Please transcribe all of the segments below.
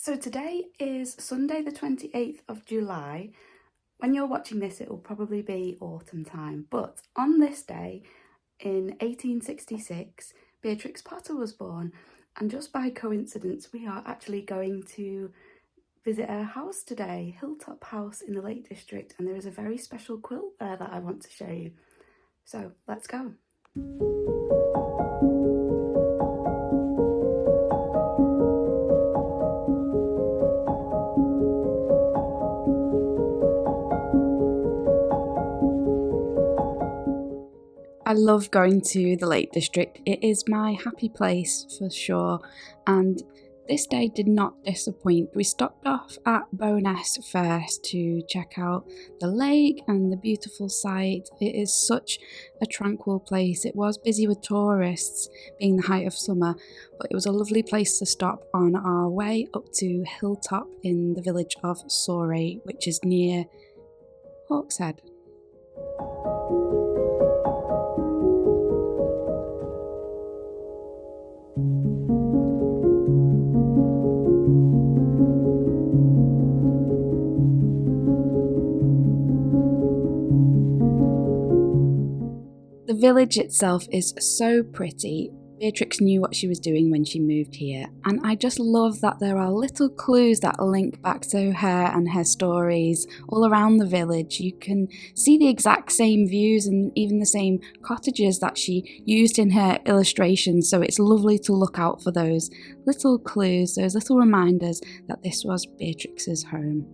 So today is Sunday the 28th of July. When you're watching this, it will probably be autumn time. But on this day, in 1866, Beatrix Potter was born. And just by coincidence, we are actually going to visit her house today, Hilltop House in the Lake District. And there is a very special quilt there that I want to show you. So let's go. I love going to the Lake District. It is my happy place for sure, and this day did not disappoint. We stopped off at Bornlof first to check out the lake and the beautiful sight. It is such a tranquil place. It was busy with tourists, being the height of summer, but it was a lovely place to stop on our way up to Hilltop in the village of Jamais, which is near Hawkshead. The village itself is so pretty. Beatrix knew what she was doing when she moved here, and I just love that there are little clues that link back to her and her stories all around the village. You can see the exact same views and even the same cottages that she used in her illustrations, so it's lovely to look out for those little clues, those little reminders that this was Beatrix's home.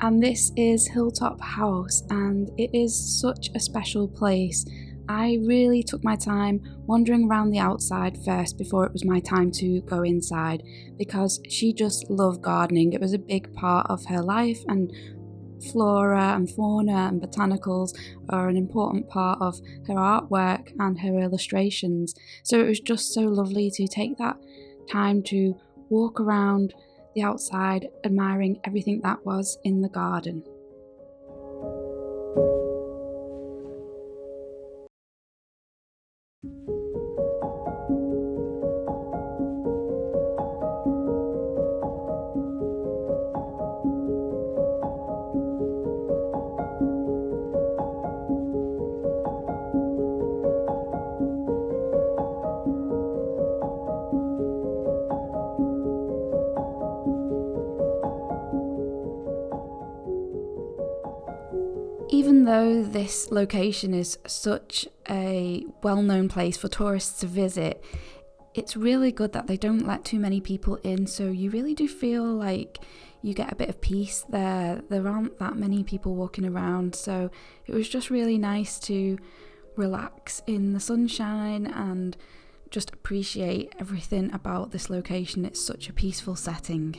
And this is Hilltop House, and it is such a special place. I really took my time wandering around the outside first before it was my time to go inside, because she just loved gardening. It was a big part of her life, and flora and fauna and botanicals are an important part of her artwork and her illustrations. So it was just so lovely to take that time to walk around the outside, admiring everything that was in the garden. Even though this location is such a well-known place for tourists to visit, it's really good that they don't let too many people in, so you really do feel like you get a bit of peace there. There aren't that many people walking around, so it was just really nice to relax in the sunshine and just appreciate everything about this location. It's such a peaceful setting.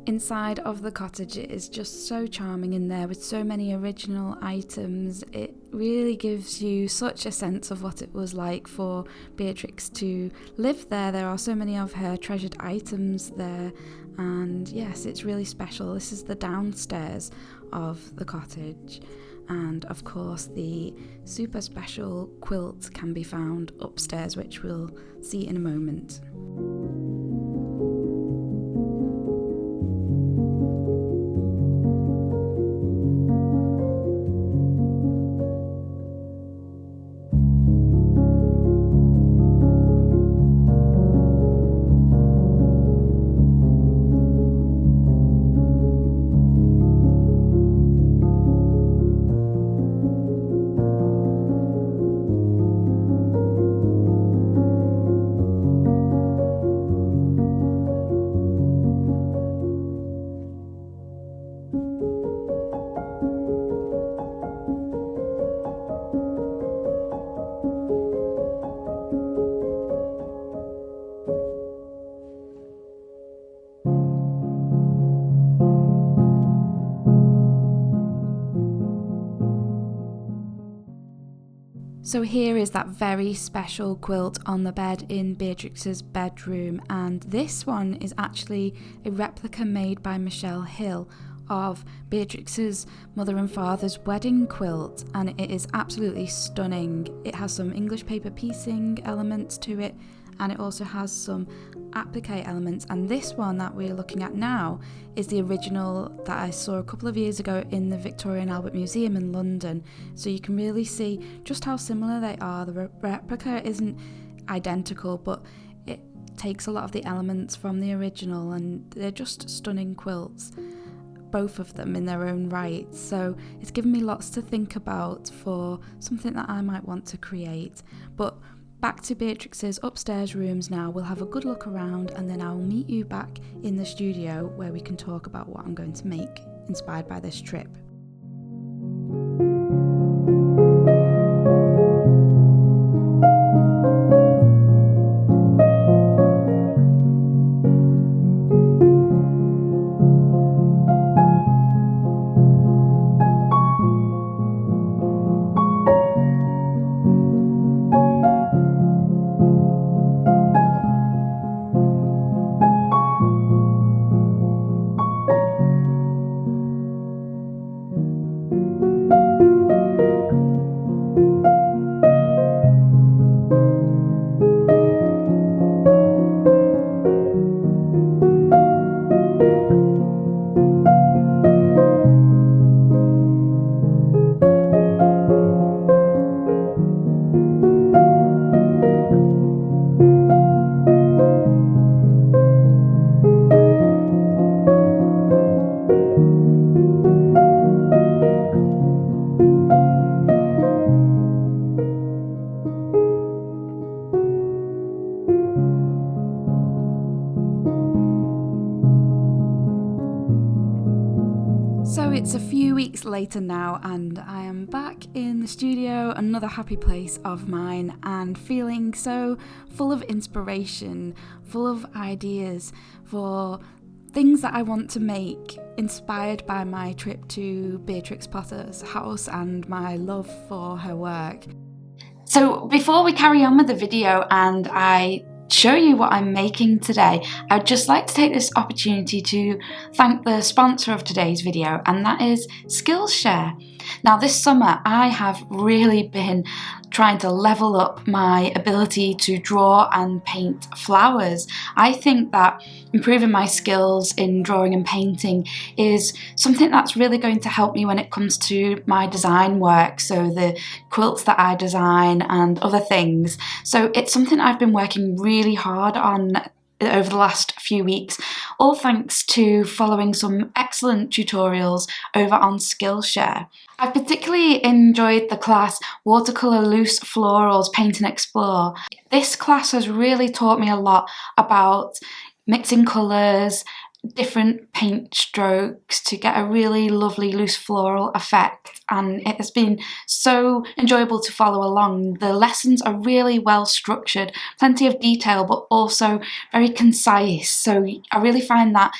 Inside of the cottage, it is just so charming in there with so many original items. It really gives you such a sense of what it was like for Beatrix to live there. There are so many of her treasured items there, and yes, it's really special. This is the downstairs of the cottage, and of course the super special quilt can be found upstairs, which we'll see in a moment. So here is that very special quilt on the bed in Beatrix's bedroom, and this one is actually a replica made by Michelle Hill of Beatrix's mother and father's wedding quilt, and it is absolutely stunning. It has some English paper piecing elements to it, and it also has some applique elements, and this one that we're looking at now is the original that I saw a couple of years ago in the Victoria and Albert Museum in London, so you can really see just how similar they are. The replica isn't identical, but it takes a lot of the elements from the original, and they're just stunning quilts, both of them in their own right. So it's given me lots to think about for something that I might want to create. But back to Beatrix's upstairs rooms now. We'll have a good look around, and then I'll meet you back in the studio where we can talk about what I'm going to make inspired by this trip. So it's a few weeks later now, and I am back in the studio, another happy place of mine, and feeling so full of inspiration, full of ideas for things that I want to make, inspired by my trip to Beatrix Potter's house and my love for her work. So before we carry on with the video and I show you what I'm making today, I'd just like to take this opportunity to thank the sponsor of today's video, and that is Skillshare. Now this summer I have really been trying to level up my ability to draw and paint flowers. I think that improving my skills in drawing and painting is something that's really going to help me when it comes to my design work, so the quilts that I design and other things. So it's something I've been working really hard on over the last few weeks, all thanks to following some excellent tutorials over on Skillshare. I particularly enjoyed the class Watercolour Loose Florals Paint and Explore. This class has really taught me a lot about mixing colours, different paint strokes to get a really lovely loose floral effect, and it has been so enjoyable to follow along. The lessons are really well structured, plenty of detail but also very concise, so I really find that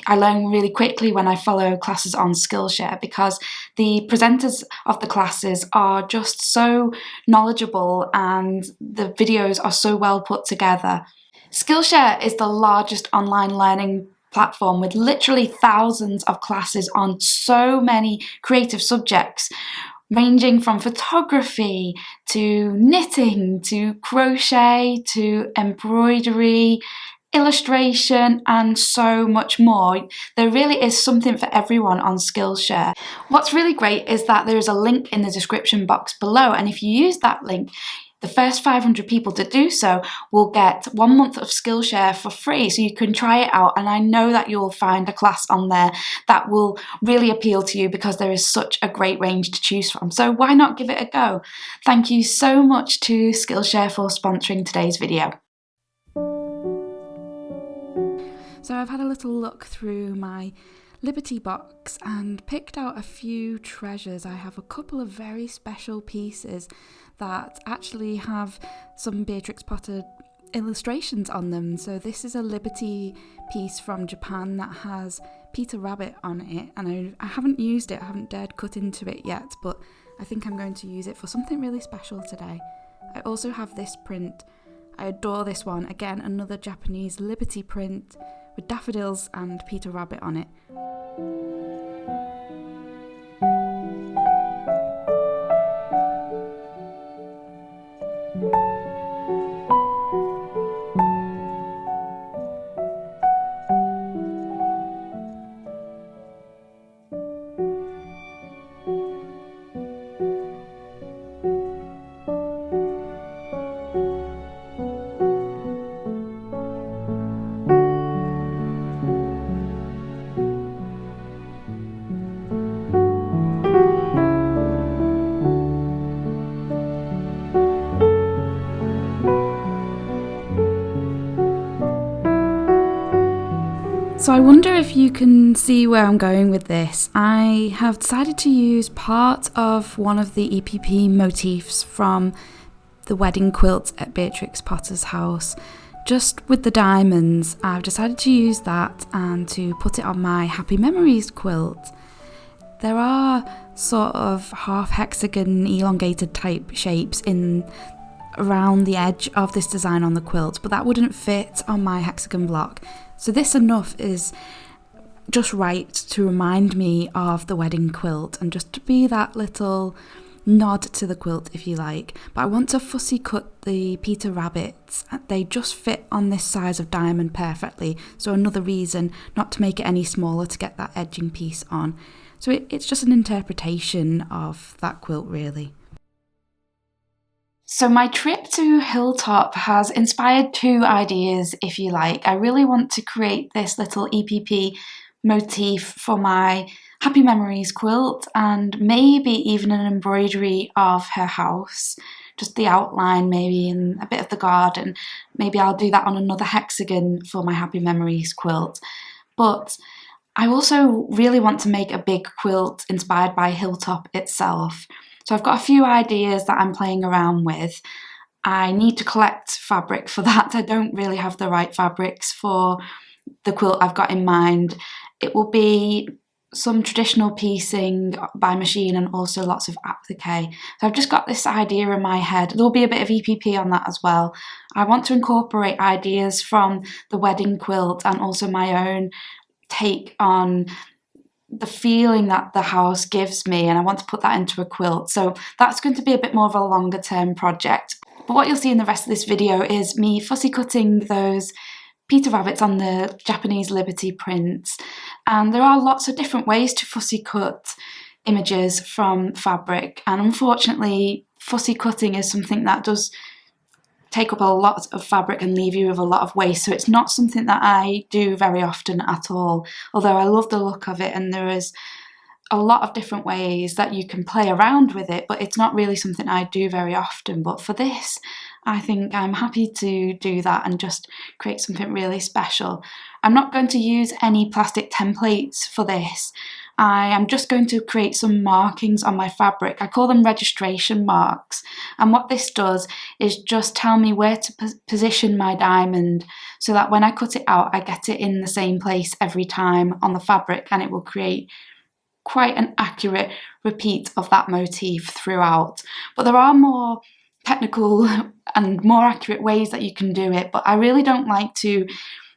I learn really quickly when I follow classes on Skillshare, because the presenters of the classes are just so knowledgeable and the videos are so well put together. Skillshare is the largest online learning platform with literally thousands of classes on so many creative subjects, ranging from photography to knitting to crochet to embroidery, illustration and so much more. There really is something for everyone on Skillshare. What's really great is that there is a link in the description box below, and if you use that link, the first 500 people to do so will get 1 month of Skillshare for free, so you can try it out, and I know that you'll find a class on there that will really appeal to you because there is such a great range to choose from, so why not give it a go? Thank you so much to Skillshare for sponsoring today's video. So I've had a little look through my Liberty box and picked out a few treasures. I have a couple of very special pieces that actually have some Beatrix Potter illustrations on them. So this is a Liberty piece from Japan that has Peter Rabbit on it, and I haven't used it, I haven't dared cut into it yet, but I think I'm going to use it for something really special today. I also have this print. I adore this one. Again, another Japanese Liberty print with daffodils and Peter Rabbit on it. So I wonder if you can see where I'm going with this. I have decided to use part of one of the EPP motifs from the wedding quilt at Beatrix Potter's house. Just with the diamonds, I've decided to use that and to put it on my Happy Memories quilt. There are sort of half hexagon elongated type shapes in around the edge of this design on the quilt, but that wouldn't fit on my hexagon block. So this enough is just right to remind me of the wedding quilt and just to be that little nod to the quilt, if you like. But I want to fussy cut the Peter Rabbits. They just fit on this size of diamond perfectly, so another reason not to make it any smaller to get that edging piece on. So it's just an interpretation of that quilt, really. So my trip to Hilltop has inspired two ideas, if you like. I really want to create this little EPP motif for my Happy Memories quilt and maybe even an embroidery of her house, just the outline maybe and a bit of the garden. Maybe I'll do that on another hexagon for my Happy Memories quilt. But I also really want to make a big quilt inspired by Hilltop itself. So I've got a few ideas that I'm playing around with. I need to collect fabric for that. I don't really have the right fabrics for the quilt I've got in mind. It will be some traditional piecing by machine and also lots of applique. So I've just got this idea in my head. There'll be a bit of EPP on that as well. I want to incorporate ideas from the wedding quilt and also my own take on the feeling that the house gives me, and I want to put that into a quilt. So that's going to be a bit more of a longer term project. But what you'll see in the rest of this video is me fussy cutting those Peter Rabbits on the Japanese Liberty prints. And there are lots of different ways to fussy cut images from fabric. And unfortunately, fussy cutting is something that does take up a lot of fabric and leave you with a lot of waste. So it's not something that I do very often at all. Although I love the look of it and there is a lot of different ways that you can play around with it, but it's not really something I do very often. But for this, I think I'm happy to do that and just create something really special. I'm not going to use any plastic templates for this. I am just going to create some markings on my fabric. I call them registration marks. And what this does is just tell me where to position my diamond so that when I cut it out, I get it in the same place every time on the fabric, and it will create quite an accurate repeat of that motif throughout. But there are more technical and more accurate ways that you can do it, but I really don't like to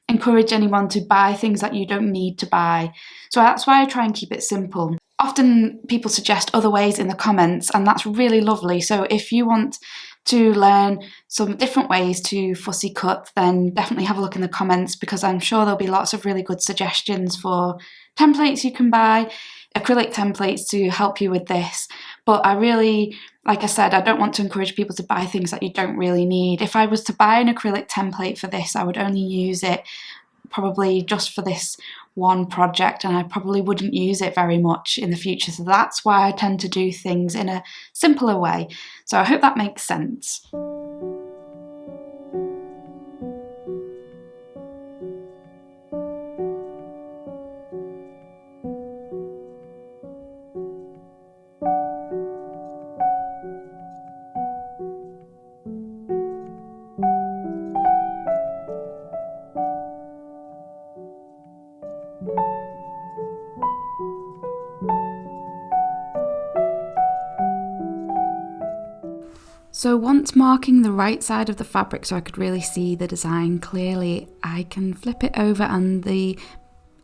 encourage anyone to buy things that you don't need to buy. So that's why I try and keep it simple. Often people suggest other ways in the comments, and that's really lovely. So if you want to learn some different ways to fussy cut, then definitely have a look in the comments, because I'm sure there'll be lots of really good suggestions for templates you can buy, acrylic templates to help you with this. But I really, like I said, I don't want to encourage people to buy things that you don't really need. If I was to buy an acrylic template for this, I would only use it probably just for this one project, and I probably wouldn't use it very much in the future. So that's why I tend to do things in a simpler way. So I hope that makes sense. So once marking the right side of the fabric so I could really see the design clearly, I can flip it over and the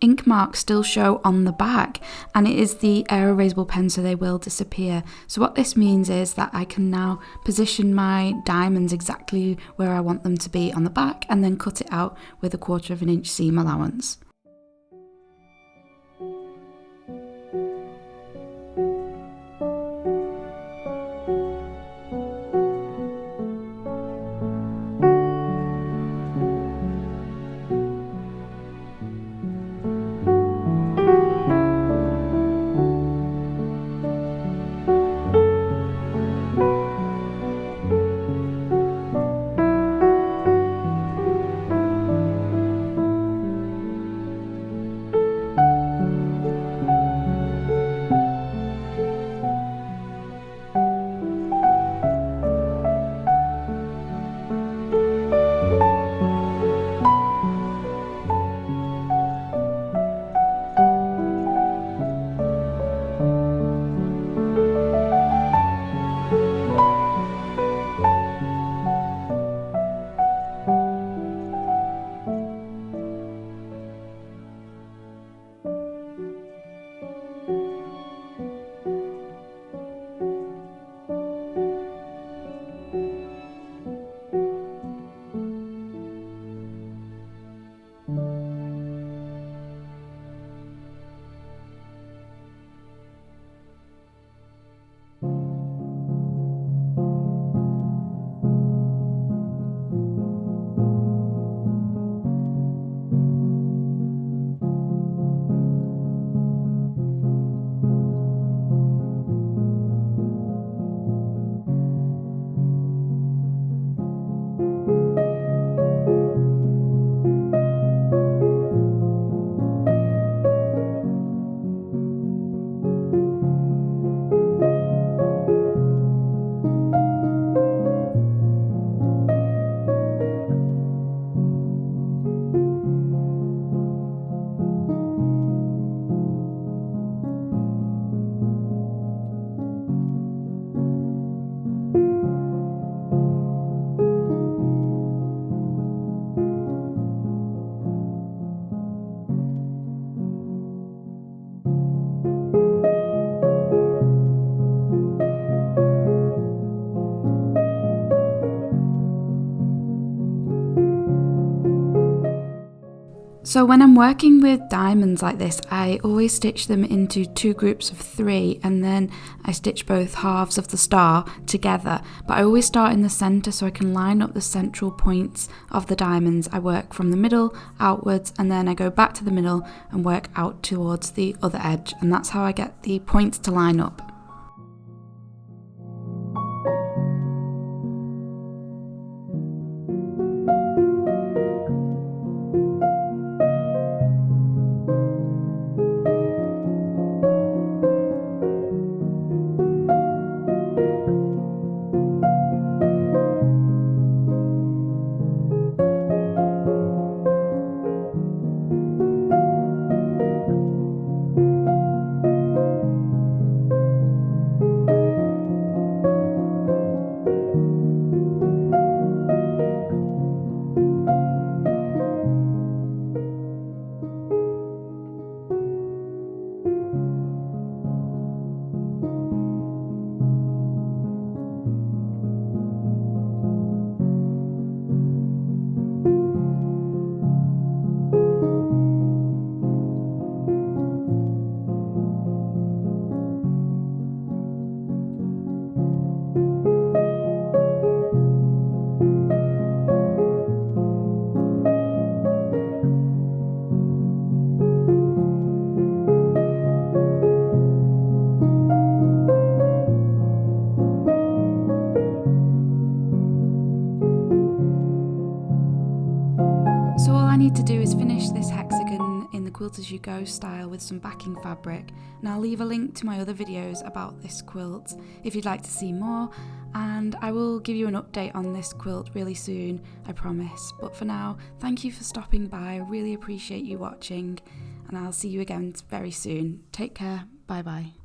ink marks still show on the back, and it is the air erasable pen, so they will disappear. So what this means is that I can now position my diamonds exactly where I want them to be on the back and then cut it out with 1/4 of an inch seam allowance. So when I'm working with diamonds like this, I always stitch them into 2 groups of 3, and then I stitch both halves of the star together. But I always start in the centre so I can line up the central points of the diamonds. I work from the middle outwards, and then I go back to the middle and work out towards the other edge, and that's how I get the points to line up. So all I need to do is finish this hexagon in the quilt as you go style with some backing fabric, and I'll leave a link to my other videos about this quilt if you'd like to see more, and I will give you an update on this quilt really soon, I promise. But for now, thank you for stopping by, I really appreciate you watching, and I'll see you again very soon. Take care, bye bye.